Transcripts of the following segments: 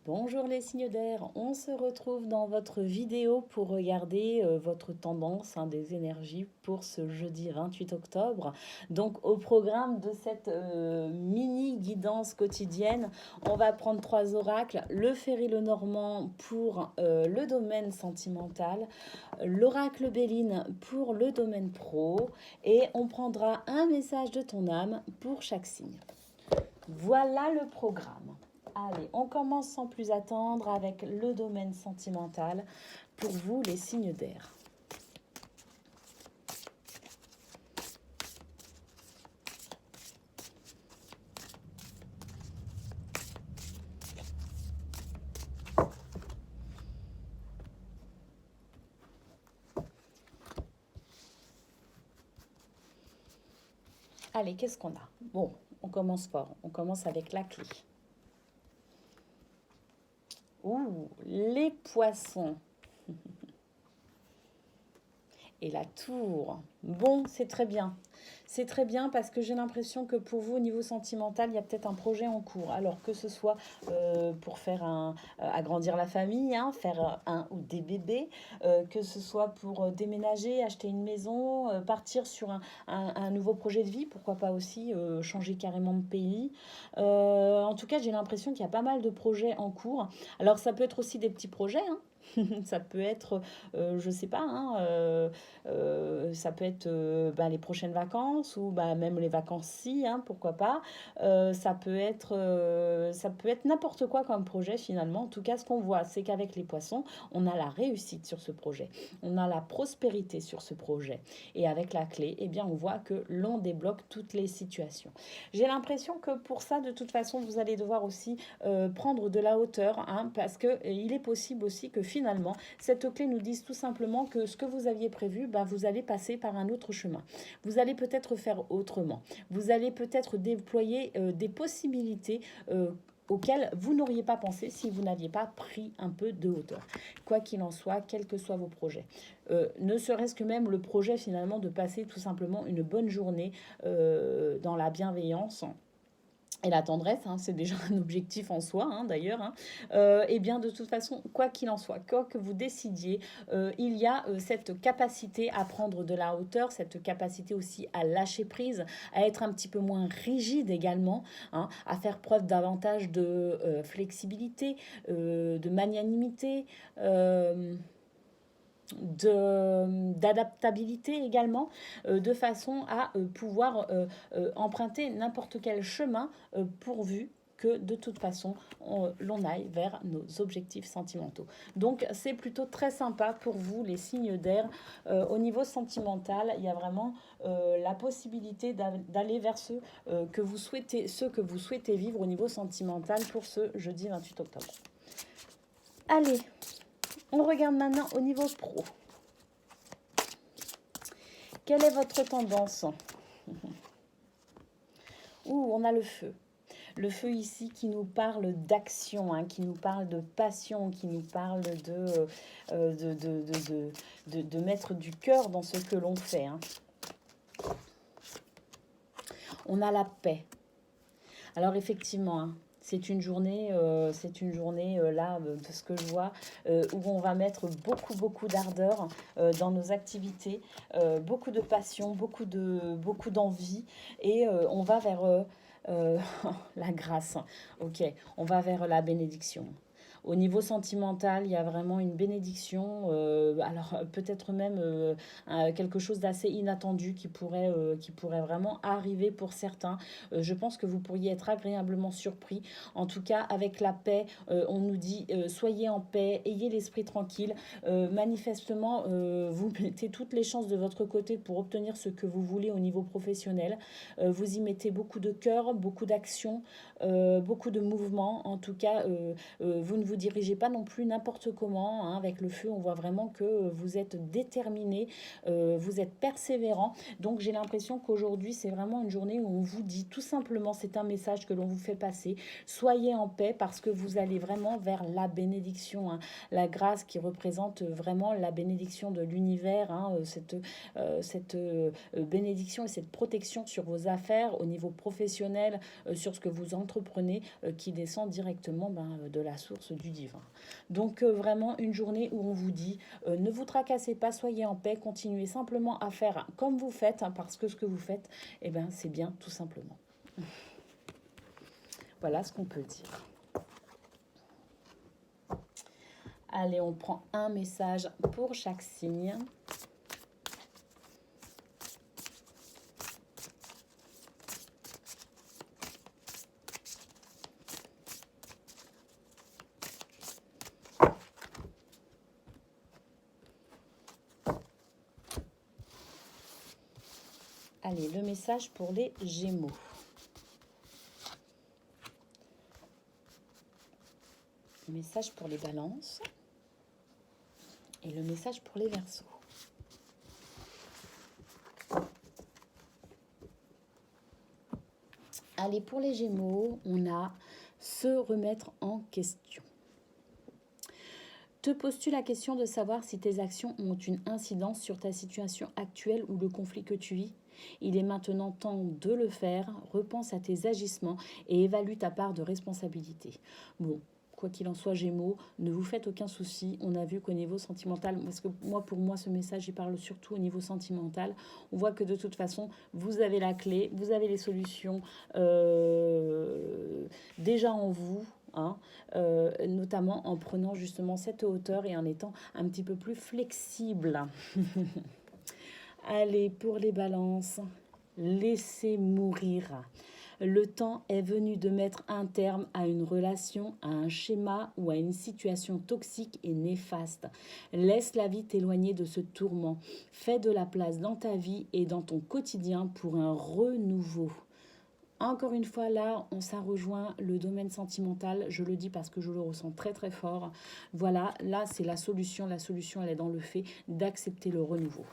Bonjour les signes d'air, on se retrouve dans votre vidéo pour regarder votre tendance des énergies pour ce jeudi 28 octobre. Donc au programme de cette mini guidance quotidienne, on va prendre trois oracles, le Ferry le Normand pour le domaine sentimental, l'oracle Béline pour le domaine pro et on prendra un message de ton âme pour chaque signe. Voilà le programme. Allez, on commence sans plus attendre avec le domaine sentimental pour vous, les signes d'air. Allez, qu'est-ce qu'on a? Bon, on commence fort. On commence avec la clé. Ouh, les poissons. Et la tour. Bon, c'est très bien. C'est très bien parce que j'ai l'impression que pour vous, au niveau sentimental, il y a peut-être un projet en cours. Alors que ce soit pour faire agrandir la famille, faire un ou des bébés, que ce soit pour déménager, acheter une maison, partir sur un nouveau projet de vie, pourquoi pas aussi changer carrément de pays. En tout cas, j'ai l'impression qu'il y a pas mal de projets en cours. Alors ça peut être aussi des petits projets, ça peut être, je sais pas, ça peut être les prochaines vacances ou même les vacances-ci, pourquoi pas. Ça peut être n'importe quoi comme projet finalement. En tout cas, ce qu'on voit, c'est qu'avec les poissons, on a la réussite sur ce projet, on a la prospérité sur ce projet. Et avec la clé, eh bien, on voit que l'on débloque toutes les situations. J'ai l'impression que pour ça, de toute façon, vous allez devoir aussi prendre de la hauteur, parce que il est possible aussi que finalement, cette clé nous dise tout simplement que ce que vous aviez prévu, vous allez passer par un autre chemin. Vous allez peut-être faire autrement. Vous allez peut-être déployer des possibilités auxquelles vous n'auriez pas pensé si vous n'aviez pas pris un peu de hauteur. Quoi qu'il en soit, quels que soient vos projets. Ne serait-ce que même le projet finalement de passer tout simplement une bonne journée dans la bienveillance et la tendresse, c'est déjà un objectif en soi, d'ailleurs. Et bien de toute façon, quoi qu'il en soit, quoi que vous décidiez, il y a cette capacité à prendre de la hauteur, cette capacité aussi à lâcher prise, à être un petit peu moins rigide également, à faire preuve davantage de flexibilité, de magnanimité. D'adaptabilité également, de façon à pouvoir emprunter n'importe quel chemin pourvu que de toute façon l'on aille vers nos objectifs sentimentaux. Donc c'est plutôt très sympa pour vous les signes d'air. Au niveau sentimental, il y a vraiment la possibilité d'aller vers ceux que vous souhaitez vivre au niveau sentimental pour ce jeudi 28 octobre. Allez, on regarde maintenant au niveau pro. Quelle est votre tendance? On a le feu. Le feu ici qui nous parle d'action, qui nous parle de passion, qui nous parle de mettre du cœur dans ce que l'on fait. On a la paix. Alors effectivement, c'est une journée là, de ce que je vois, où on va mettre beaucoup d'ardeur dans nos activités, beaucoup de passion, beaucoup d'envie, et on va vers la grâce. Ok, on va vers la bénédiction. Au niveau sentimental, il y a vraiment une bénédiction, alors peut-être même quelque chose d'assez inattendu qui pourrait vraiment arriver pour certains. Je pense que vous pourriez être agréablement surpris. En tout cas, avec la paix, on nous dit soyez en paix, ayez l'esprit tranquille. Manifestement, vous mettez toutes les chances de votre côté pour obtenir ce que vous voulez au niveau professionnel. Vous y mettez beaucoup de cœur, beaucoup d'action, beaucoup de mouvement. En tout cas, vous ne vous dirigez pas non plus n'importe comment. Avec le feu, on voit vraiment que vous êtes déterminé, vous êtes persévérant. Donc j'ai l'impression qu'aujourd'hui, c'est vraiment une journée où on vous dit tout simplement, c'est un message que l'on vous fait passer, soyez en paix parce que vous allez vraiment vers la bénédiction, la grâce qui représente vraiment la bénédiction de l'univers, cette bénédiction et cette protection sur vos affaires au niveau professionnel, sur ce que vous entreprenez, qui descend directement de la source du divin. Donc vraiment une journée où on vous dit ne vous tracassez pas, soyez en paix, continuez simplement à faire comme vous faites, hein, parce que ce que vous faites, eh ben, c'est bien tout simplement. Voilà ce qu'on peut dire. Allez, on prend un message pour chaque signe. Allez, le message pour les Gémeaux. Le message pour les Balances. Et le message pour les Verseaux. Allez, pour les Gémeaux, on a se remettre en question. Te poses-tu la question de savoir si tes actions ont une incidence sur ta situation actuelle ou le conflit que tu vis? Il est maintenant temps de le faire. Repense à tes agissements et évalue ta part de responsabilité. Bon, quoi qu'il en soit, Gémeaux, ne vous faites aucun souci. On a vu qu'au niveau sentimental, parce que pour moi, ce message, il parle surtout au niveau sentimental. On voit que de toute façon, vous avez la clé, vous avez les solutions déjà en vous. Hein, notamment en prenant justement cette hauteur et en étant un petit peu plus flexible. Allez, pour les balances, laissez mourir. Le temps est venu de mettre un terme à une relation, à un schéma ou à une situation toxique et néfaste. Laisse la vie t'éloigner de ce tourment. Fais de la place dans ta vie et dans ton quotidien pour un renouveau. Encore une fois, là, ça rejoint le domaine sentimental. Je le dis parce que je le ressens très très fort. Voilà, là, c'est la solution. La solution, elle est dans le fait d'accepter le renouveau.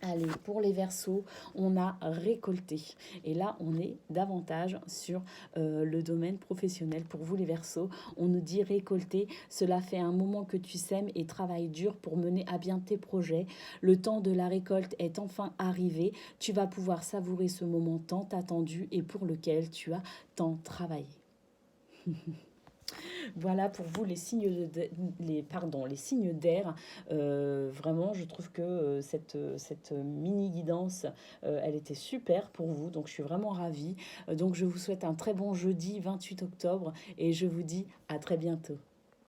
Allez, pour les Verseaux, on a récolté. Et là, on est davantage sur le domaine professionnel. Pour vous, les Verseaux, on nous dit récolter. Cela fait un moment que tu sèmes et travailles dur pour mener à bien tes projets. Le temps de la récolte est enfin arrivé. Tu vas pouvoir savourer ce moment tant attendu et pour lequel tu as tant travaillé. Voilà pour vous les signes les signes d'air. Vraiment, je trouve que cette mini guidance, elle était super pour vous. Donc, je suis vraiment ravie. Donc, je vous souhaite un très bon jeudi 28 octobre et je vous dis à très bientôt.